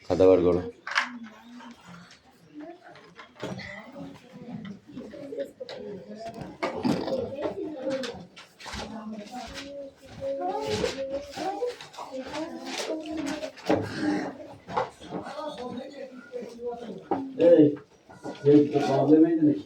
খাতা বার করো। প্রবলেম আছে নাকি?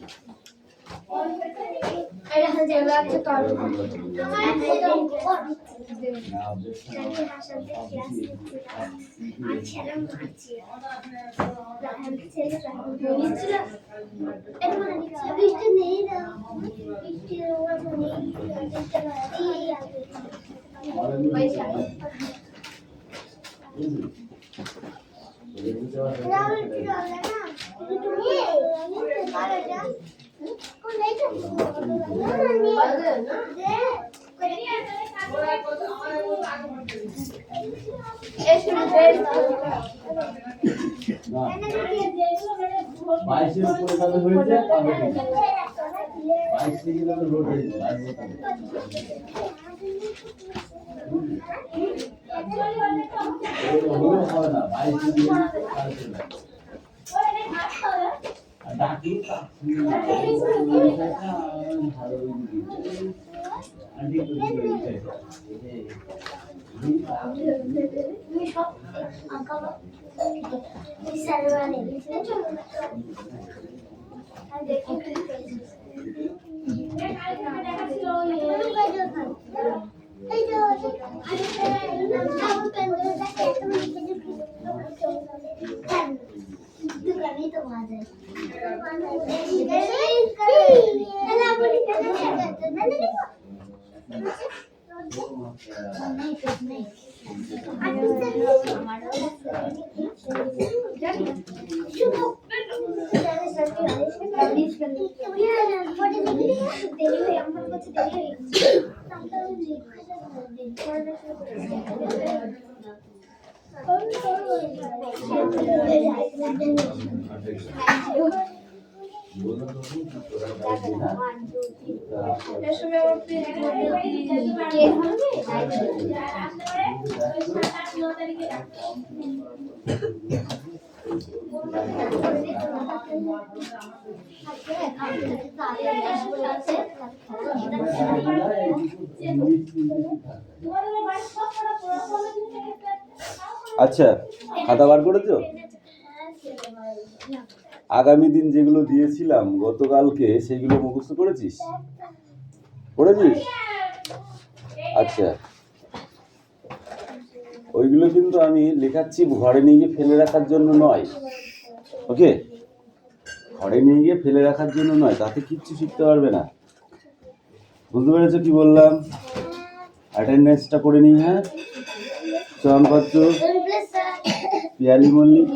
আচ্ছা, খাতা বার করেছো? আগামী দিন যেগুলো দিয়েছিলাম গতকালকে সেগুলো মুখস্থ করেছিস? করেছিস? আচ্ছা, ওইগুলো কিন্তু আমি লেখাচ্ছি ঘরে নিয়ে গিয়ে ফেলে রাখার জন্য নয়। ওকে, ঘরে নিয়ে গিয়ে ফেলে রাখার জন্য নয়, তাতে কিচ্ছু শিখতে পারবে না। বুঝতে পেরেছো কি বললাম? অ্যাটেন্ডেন্সটা করে নিই। হ্যাঁ, চয়নপত্র, পিয়ালি মল্লিক,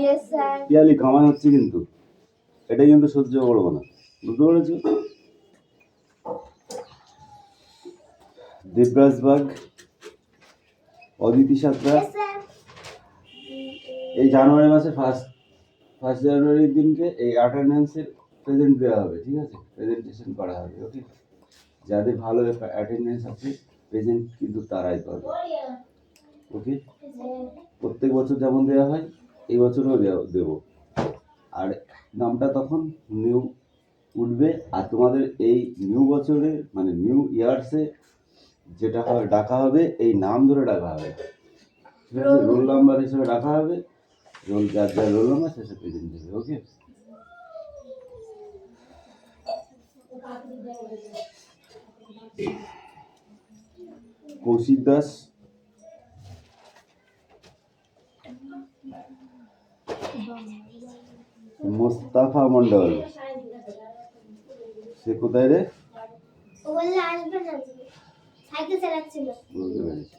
পিয়ালি কামান হচ্ছে কিন্তু এটা কিন্তু সহ্য করবো না। বুঝতে পেরেছো? দেবরাজ বাগ, অদিতি সাঁতরা, এই জানুয়ারি মাসে ফার্স্ট জানুয়ারির দিনকে এই অ্যাটেন্ডেন্সের প্রেজেন্ট দেওয়া হবে। ঠিক আছে, প্রেজেন্টেশন করা হবে। ওকে, যাদের ভালো অ্যাটেন্ডেন্স আছে প্রেজেন্ট কিন্তু তারাই পাবে। ওকে, প্রত্যেক বছর যেমন দেওয়া হয় এই বছরও দেবো। আর নামটা তখন নিউ উঠবে। আর তোমাদের এই নিউ বছরে মানে নিউ ইয়ার্সে যেটা ডাকা হবে এই নাম ধরে ডাকা হবে। ঠিক আছে, রোল নাম্বার হিসেবে ডাকা হবে। রোল যার যার রোল নাম্বার শেষে প্রেজেন্ট দেবে। ওকে, কৌশিক দাস, মোস্তাফা মন্ডল, সে কোথায় রে? ও বললে আসবে না, সাইকেল চালাচ্ছিল। বুঝতে পেরেছি।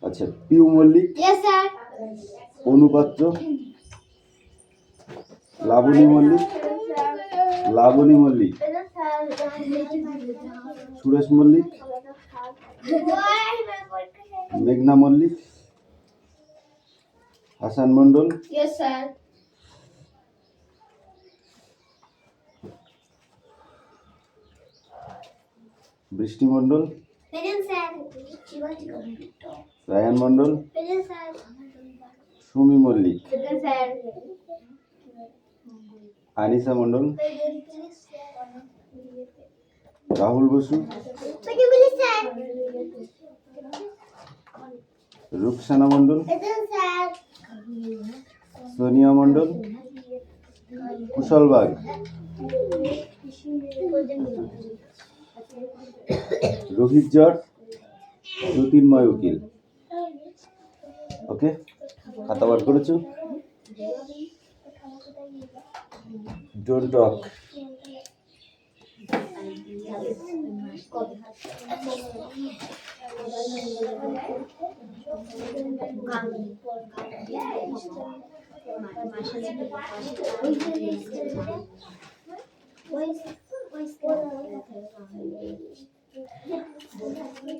আচ্ছা, পিউ মল্লিক, ইয়েস স্যার। অনুপাত্র, লাবণী মল্লিক, লাবণী মল্লিক, সুরেশ মল্লিক, মেঘনা Mallick, Hasan Mondal, yes sir. Brishti Mondal, present sir. Rayan Mondal, present sir. Sumi Mallick, present sir. Anisa Mondal, present please sir. Rahul Basu, present please sir. Ruksana Mondal, present sir. Sonia Mondal, Kushal Bag, Rohit জট, জ্যোতির্ময় উকিল। ওকে, খাতা বার করেছো? Don't talk.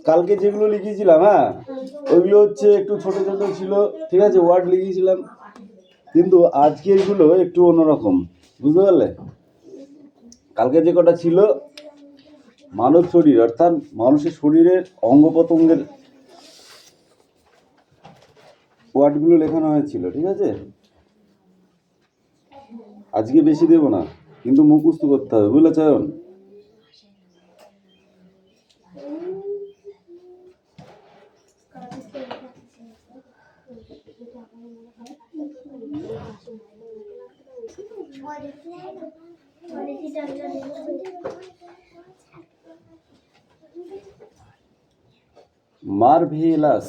কালকে যেগুলো লিখেছিলাম, হ্যাঁ, ওইগুলো হচ্ছে একটু ছোট ছোট ছিল, ঠিক আছে, ওয়ার্ড লিখেছিলাম, কিন্তু আজকের গুলো একটু অন্যরকম, বুঝতে পারলে? কালকে যে কটা ছিল মানব শরীর, অর্থাৎ মানুষের শরীরের অঙ্গ প্রত্যঙ্গের ওয়ার্ডগুলো লেখানো হয়েছিল, ঠিক আছে? আজকে বেশি দেব না, কিন্তু মুখস্থ করতে হবে, বুঝলে চয়ন? মারভেলাস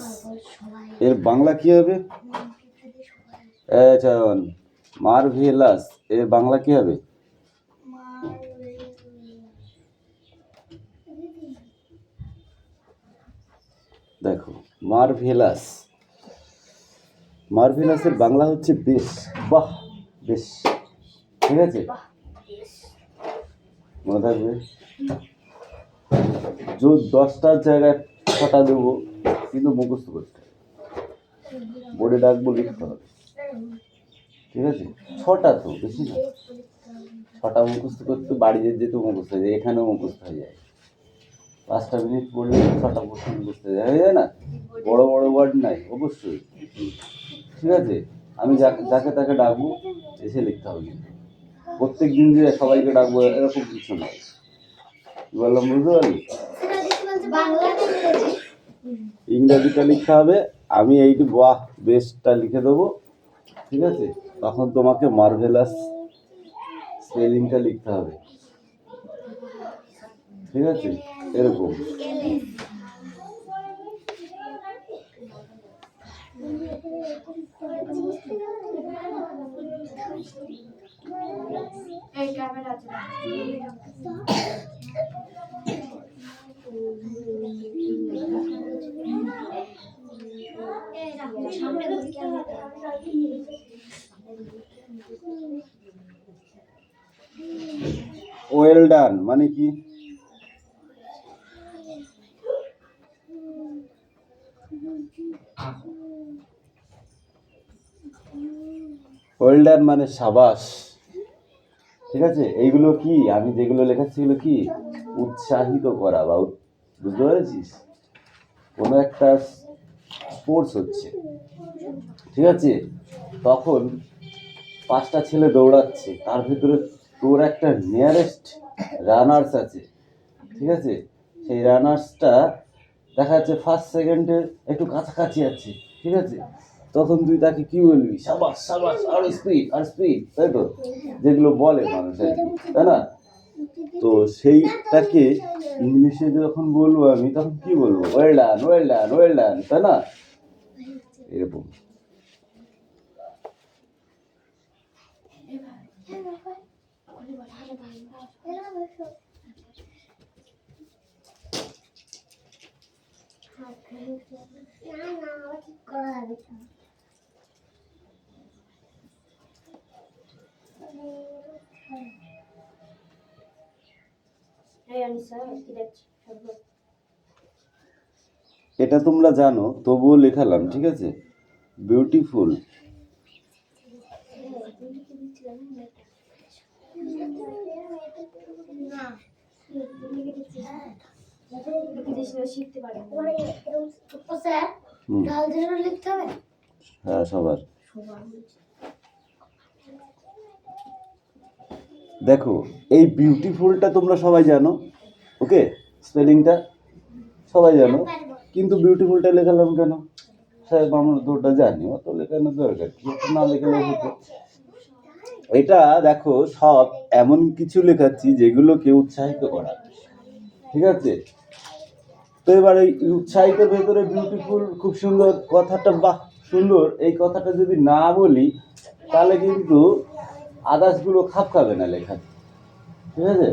এর বাংলা কি হবে? চয়ন, মারভেলাস এর বাংলা কি হবে? দেখো, মারভেলাস, মারভেলাসের বাংলা হচ্ছে বেশ, বাহ, বেশ, ঠিক আছে, মনে থাকবে। 10টার জায়গায় 6টা দেবো, কিন্তু মুখস্থ করতে হবে, বোর্ডে ডাকবো, লিখতে হবে, ঠিক আছে? 6টা তো বেশি না, 6টা মুখস্থ করতে বাড়ি যেতে মুখস্থ হয়ে যায়, এখানেও মুখস্থ হয়ে যায়, 5টা মিনিট পড়লে 6টা প্রশ্ন মুখস্থ হয়ে যায় না? বড় বড় ওয়ার্ড নাই অবশ্যই, ঠিক আছে? আমি যাকে তাকে ডাকবো, এসে লিখতে হবে, কিন্তু প্রত্যেক দিন যে সবাইকে ডাকবো এরকম কিছু নয়, বললাম, বুঝতে পারলি? ইংরেজিটা লিখতে হবে, আমি এইটি বাহ বেশটা লিখে দেবো, ঠিক আছে? তখন তোমাকে মার্ভেলাস স্পেলিংটা লিখতে হবে, ঠিক আছে? এরকম। ওয়েল ডান মানে কি? ওয়েল ডান মানে সাবাস, ঠিক আছে? এইগুলো কি আমি যেগুলো লেখাচ্ছি এগুলো কি উৎসাহিত করা, বা বুঝতে পেরেছিস? কোনো একটা স্পোর্টস হচ্ছে, ঠিক আছে, তখন 5টা ছেলে দৌড়াচ্ছে, তার ভিতরে তোর একটা নিয়ারেস্ট রানার্স আছে, ঠিক আছে? সেই রানার্সটা দেখা যাচ্ছে ফার্স্ট সেকেন্ডের একটু কাছাকাছি আছে, ঠিক আছে? তখন তুই তাকে কি বলবি? সাবাস সাবাস, আর স্পিড আর স্পিড, তাই তো যেগুলো বলে মানুষ আর কি, তাই না? তো সেইটাকে ইংলিশে যখন বলবো আমি, তখন কি বলবো? Well done, well done, well done, তাই না? এরকম। ঠিক করা হবে তো। এটা তোমরা জানো, তবুও লেখালাম, ঠিক আছে? বিউটিফুল। হুম, লিখতে হবে। হ্যাঁ সবার। দেখো, এই বিউটিফুলটা তোমরা সবাই জানো, ওকে? স্পেলিংটা সবাই জানো, কিন্তু বিউটিফুলটা লেখালাম কেন? সাহেব আমরা তো ওটা জানি, অত লেখানোর দরকার কি? না লেখালে হতো। এটা দেখো, সব এমন কিছু লেখাচ্ছি যেগুলোকে উৎসাহিত করা, ঠিক আছে? তো এবার এই উৎসাহিতের ভেতরে বিউটিফুল, খুব সুন্দর কথাটা, বাহ সুন্দর, এই কথাটা যদি না বলি তাহলে কিন্তু আদার্সগুলো খাপ খাবে না লেখা, ঠিক আছে?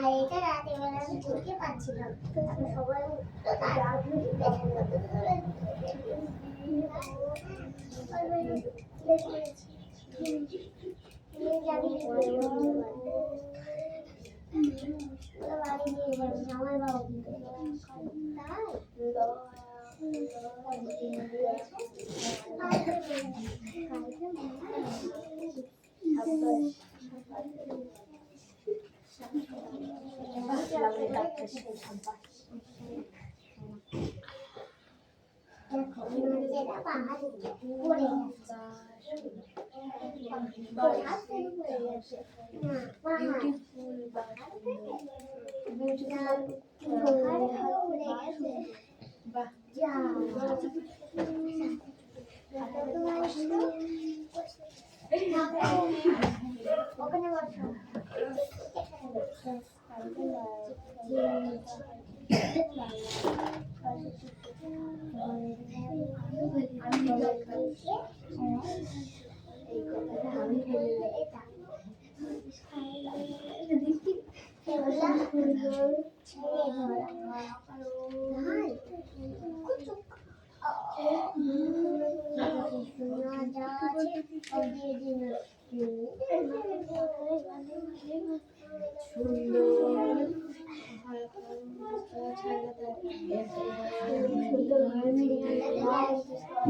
আর এটা রাতের বেলা আমি দেখতে পাচ্ছিলাম, সবাই তো তাড়াহুড়ো ওখানে বসো।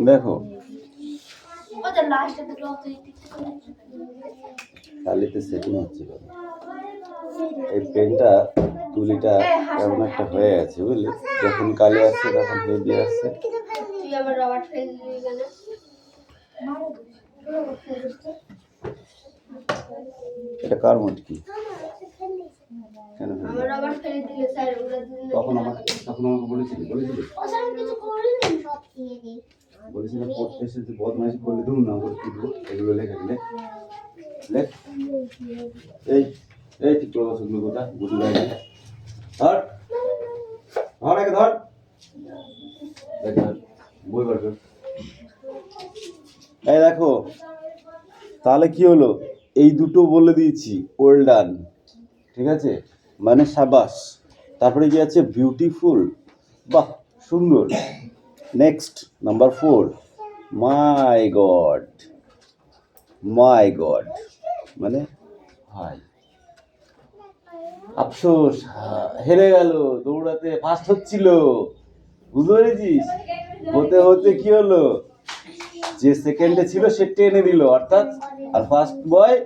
দেখো কালিতে সেটিং হচ্ছে, এই পেনটা তুলিটা এমন একটা হয়ে আছে, বুঝলি? যখন কালি আসছে তখন হেভি আসছে। তুই আবার রবার ফেল দিবি কেন? এটা কার মত কি? কেন আমার রবার ফেলে দিলে স্যার ওরা দুজন তখন আমাকে বলেছিলি ওসব কিছু করিনি, সব দিয়ে দিই। বলেছিলাম পড়তে এসে যে বদমাইশি করলে ধুম না করে তুলবো, এগুলো লেখা দিলে লেখ। এই এই ঠিক করে বসে গুলো কোথা গুটি লাগে ধর ধর আগে ধর দেখ বই বার কর। এই দেখো, তাহলে কি হলো? এই দুটো বলে দিয়েছি, ওয়েল ডান, ঠিক আছে, মানে সাবাস। তারপরে কি আছে? বিউটিফুল, বাহ সুন্দর। নেক্সট নাম্বার 4, মাই গড। মাই গড মানে হাই। আফসোস, হেরে গেল, দৌড়াতে ফার্স্ট হচ্ছিল, বুঝতে পেরেছিস? হতে হতে কি হলো, যে সেকেন্ডে ছিল সে টেনে দিল, অর্থাৎ আর ফার্স্ট বয়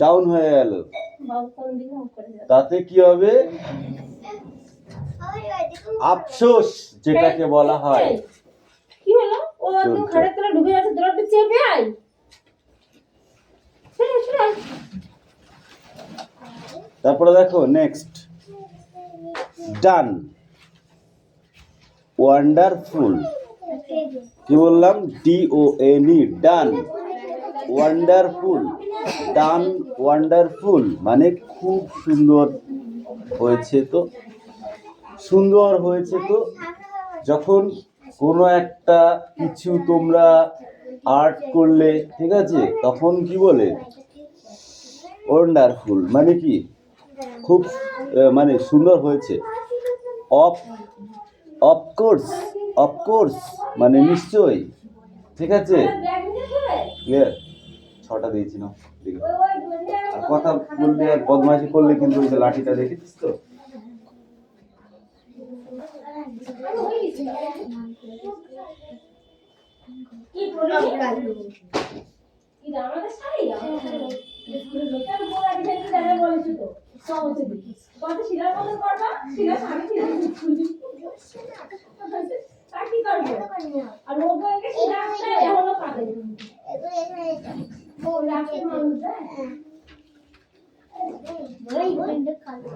ডাউন হয়ে গেল। তাতে কি হবে, আফসোস যেটাকে বলা হয়। কি হলো, ও একদম খাটের তলায় ঢুকে যাচ্ছে, দরজাটা চেপে আয়। তারপরে দেখো নেক্সট, ডান, ওয়ান্ডারফুল। কি বললাম, DONE, ডান। ওয়ান্ডারফুল, ডান ওয়ান্ডারফুল মানে খুব সুন্দর হয়েছে। তো সুন্দর হয়েছে তো যখন কোনো একটা কিছু তোমরা আর্ট করলে, ঠিক আছে, তখন কি বলে, ওয়ান্ডারফুল মানে কি, খুব মানে সুন্দর হয়েছে। অফকোর্স মানে নিশ্চয়ই, ঠিক আছে, ক্লিয়ার। 6টা দিয়েছি না, ঠিক আছে। আর কথা বললে আর বদমাইশি করলে কিন্তু ওই যে লাঠিটা দেখেছিস তো, কি প্রবলেম, কি আমাদের শাড়ি লোকের বড় আগে থেকে জানা বলেছি তো সব হচ্ছে দেখি কত শিলার মতো করবা, শিলা শাড়ি শিলা কাটি করবে আর লোক একে শিলা আসলে এখনো কাটে ও রাখে মানুষ যায় বড়ই বন্ধ কালো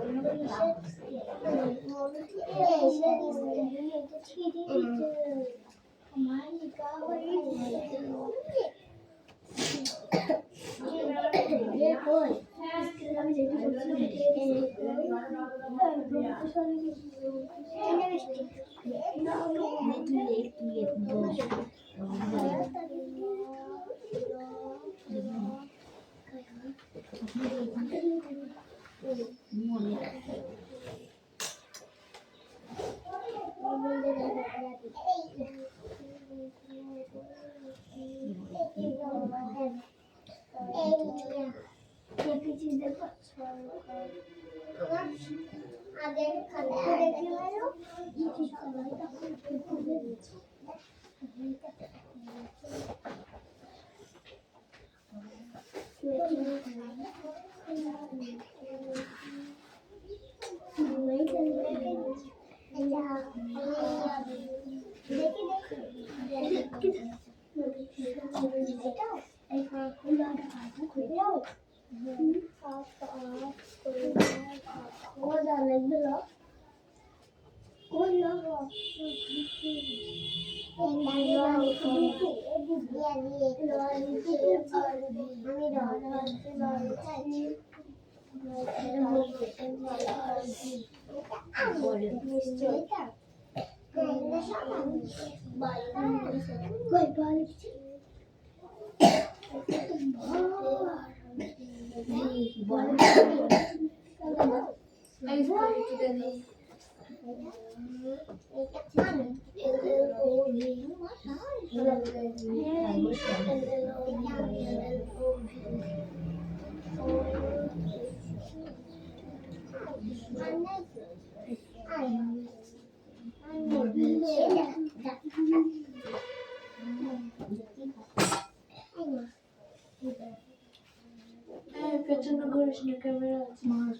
পেছনে ঘুরিস না, ক্যামেরা আছে মার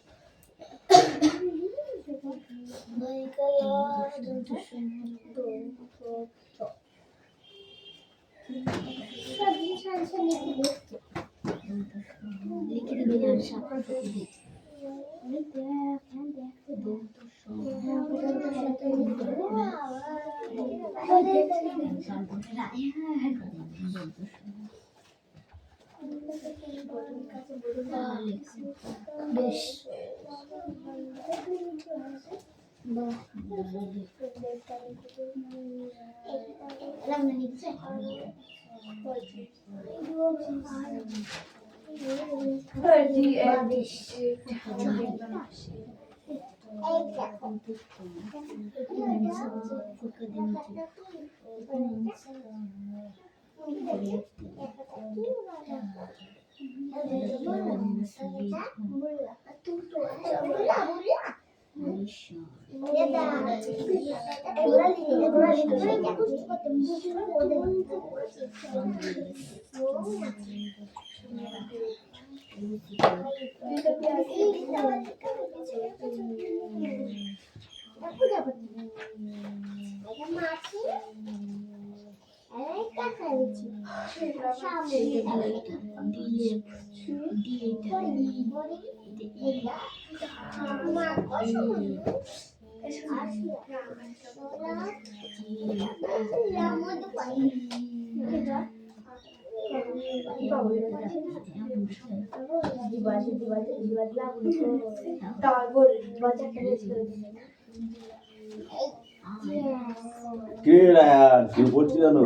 কে রায়ান কেউ পড়ছি জানো?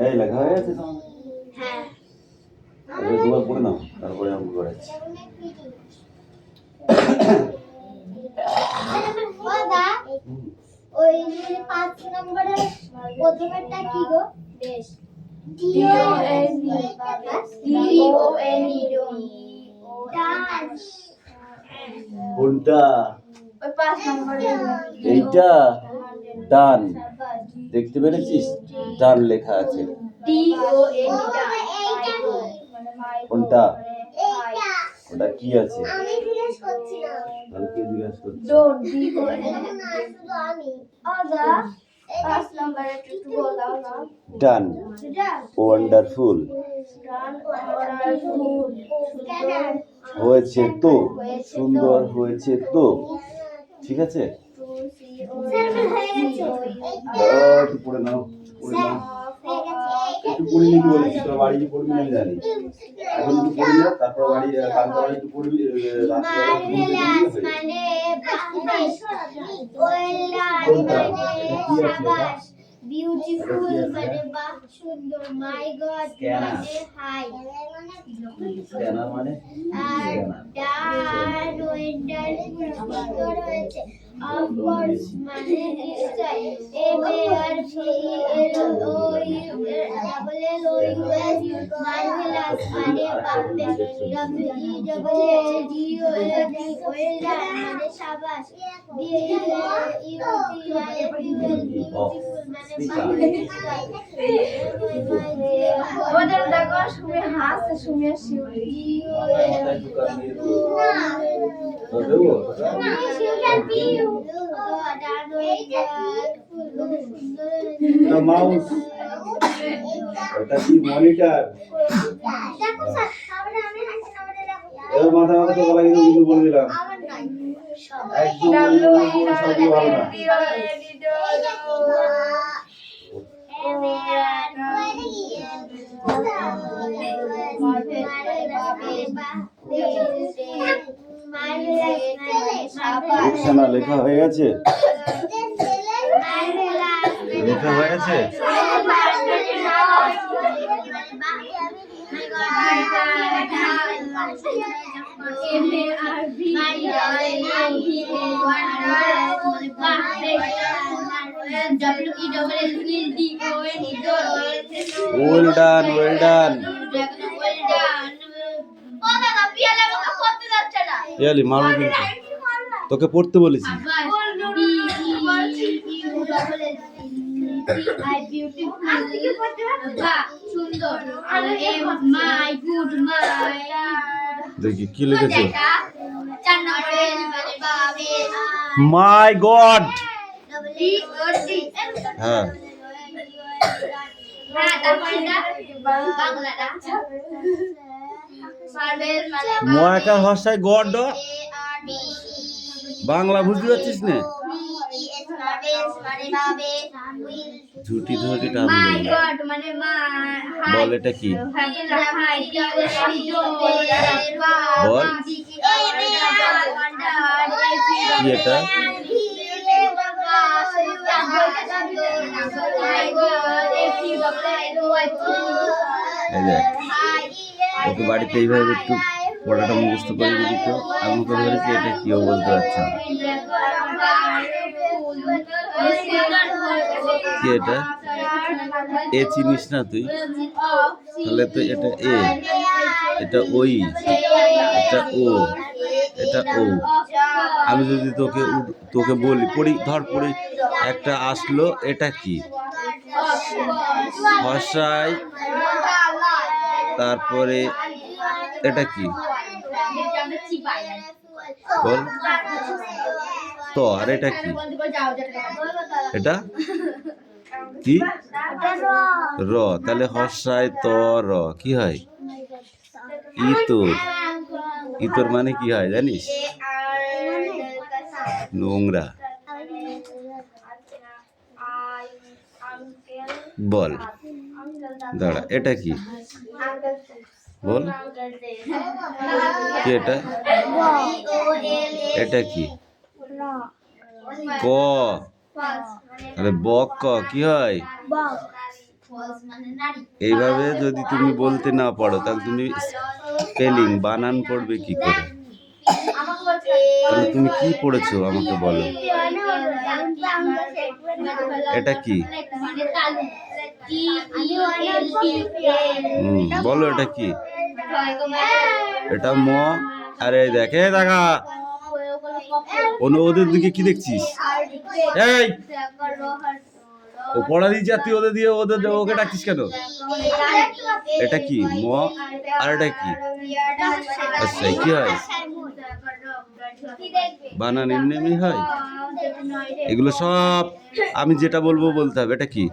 এই লেখা হয়ে গেছে তোমার? হ্যাঁ তোমার পড়ে নাও, তারপরে আমি করাচ্ছি। দাদা ওই 5 নম্বরের প্রথমেরটা কি গো? বেশ কোনটা? ওই 5 নম্বরের এইটা ডান, দেখতে পেরেছিস? ডান লেখা আছে। কোনটা? ওটা কি আছে? আমি জিজ্ঞেস করছিলাম। তাহলে কে জিজ্ঞাসা করছে? না শুধু আমি। দাদা 5 নম্বরের একটু বলাও না। ডান, এটা ওয়ান্ডারফুল হয়েছে তো, সুন্দর হয়েছে তো, ঠিক আছে? একটু পড়ে নাও, পড়ে নাও। একটু পড়ে নিতে বলেছি, তোর বাড়ি গিয়ে পড়বি না আমি জানি। এখন একটু পড়ে না, তারপর বাড়ি কালকে বাড়ি একটু পড়বি, বিউটিফুল মানে বাহ সুন্দর, মাই গড মানে হাই, স্ক্যানার মানে আর ডান ওয়ান্ডারফুল সুন্দর হয়েছে, অফ কোর্স মানে নিশ্চয়, M A R V L O U double L O U S marvellous মানে বাপরে, W E double A D O L D well done মানে শাবাশ, B A U T I F U L beautiful মানে বাপরে নিশ্চয়, ওদের দেখো শুনে হাসছে, শুনে শিউলি মাউস, ওটা কি মনিটর? এবার মাথা মাথা তো গলা কিন্তু বলে দিলাম একদম সবই ভালো না। রিকশানা লেখা হয়ে গেছে? লেখা হয়ে গেছে? Well done, well done. ইয়ালি মারো কিন্তু, তোকে পড়তে বলেছি। দেখি কি লিখেছে? মাই গড। হ্যাঁ ময়াকার ভাষায় গড, বাংলা বুঝতে পারছিস না? ঝুটি ধরে টান বল, এটা কি? বল কি এটা? ওকে বাড়িতে এইভাবে একটু পড়াটা মুখস্থ করে দিবি তো। আমি ওকে ধরেছি, এটা কেউ বলতে পারছে না। কি এটা? এ চিনিস না তুই? তাহলে তো এটা এ, এটা ওই, এটা এটা ও, এটা ও। আমি যদি তোকে বলি পড়ি একটা আসলো, এটা কি? হর্ষাই, তারপরে এটা কি বল? তো আর এটা কি? এটা কি? র। তাহলে হর্ষায় ত র কি হয়? ইতর। ইতর মানে কি হয় জানিস? নোংরা। বল, দাঁড়া, এটা কি বল? কি এটা? এটা কি? ক। আরে বক ক কি হয়? এইভাবে যদি তুমি বলতে না পারো তাহলে তুমি স্পেলিং বানান পড়বে কি করে? তাহলে তুমি কি পড়েছো আমাকে বলো? এটা কি? বলো এটা কি? এটা ম। আরে দেখে দেখা ওদের দিকে কি দেখছিস? এই ও পড়া দিয়ে যাচ্ছি ওদের দিয়ে, ওকে ডাকছিস কেন? এটা কি? ম। আর এটা কি? আচ্ছা কি হয়? বানান এমনি এমনি হয়? এগুলো সব আমি যেটা বলবো বলতে হবে। এটা কি?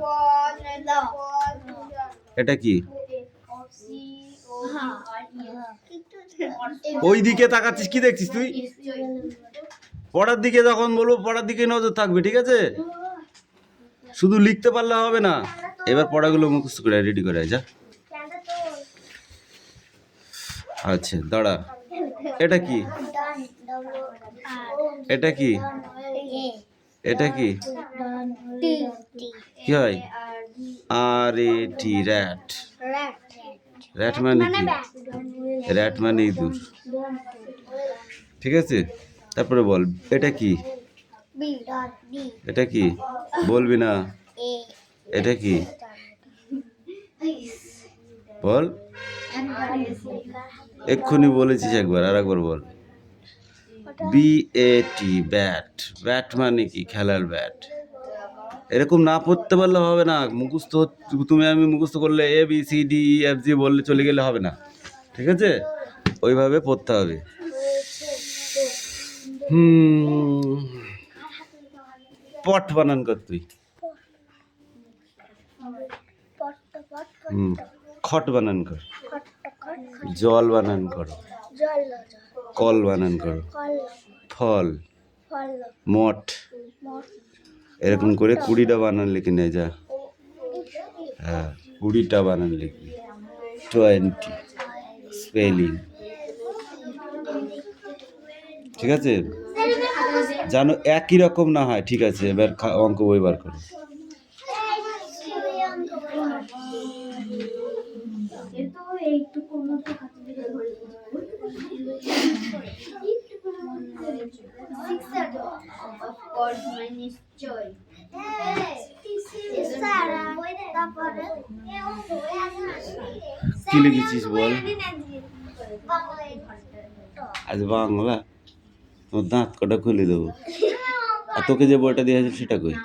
এটা কি? ওই দিকে তাকাচ্ছিস, কি দেখছিস তুই? পড়ার দিকে যখন বলবো পড়ার দিকে নজর থাকবে, ঠিক আছে? শুধু লিখতে পারলে হবে না। এবার পড়াগুলো মুখস্থ করে রেডি করে যা। আচ্ছা দাঁড়া, এটা কি? এটা কি? এটা কি? কি হয়? আর এ টি, র্যাট। র্যাট মানে কি? র্যাট মানে ইঁদুর, ঠিক আছে? তারপরে বল, এটা কি? এটা কি? বলবি না? এটা কি বল? এক্ষুনি বলেছিস একবার, আর একবার বল। BAT, bat. ব্যাট মানে কি? খেলার ব্যাট। এরকম না পড়তে পারলে হবে না। মুখস্থ তুমি আমি মুখস্থ করলে ABCDEFG বললে চলে গেলে হবে না, ঠিক আছে? ওইভাবে পড়তে হবে। পট বানান কর তুই। খট বানান কর। জল বানান করো। কল বানান করো। ফল। মঠ। এরকম করে 20টা বানান লিখে নে যা। হ্যাঁ 20টা বানান লিখবি। 20 স্পেলিং, ঠিক আছে? জানো একই রকম না হয়, ঠিক আছে? এবার অঙ্ক বই বার করো। কি লিখেছিস বল? আজ বাংলা তোর দাঁত কটা খুলে দেবো। আর তোকে যে বইটা দিয়ে আছে সেটা কই?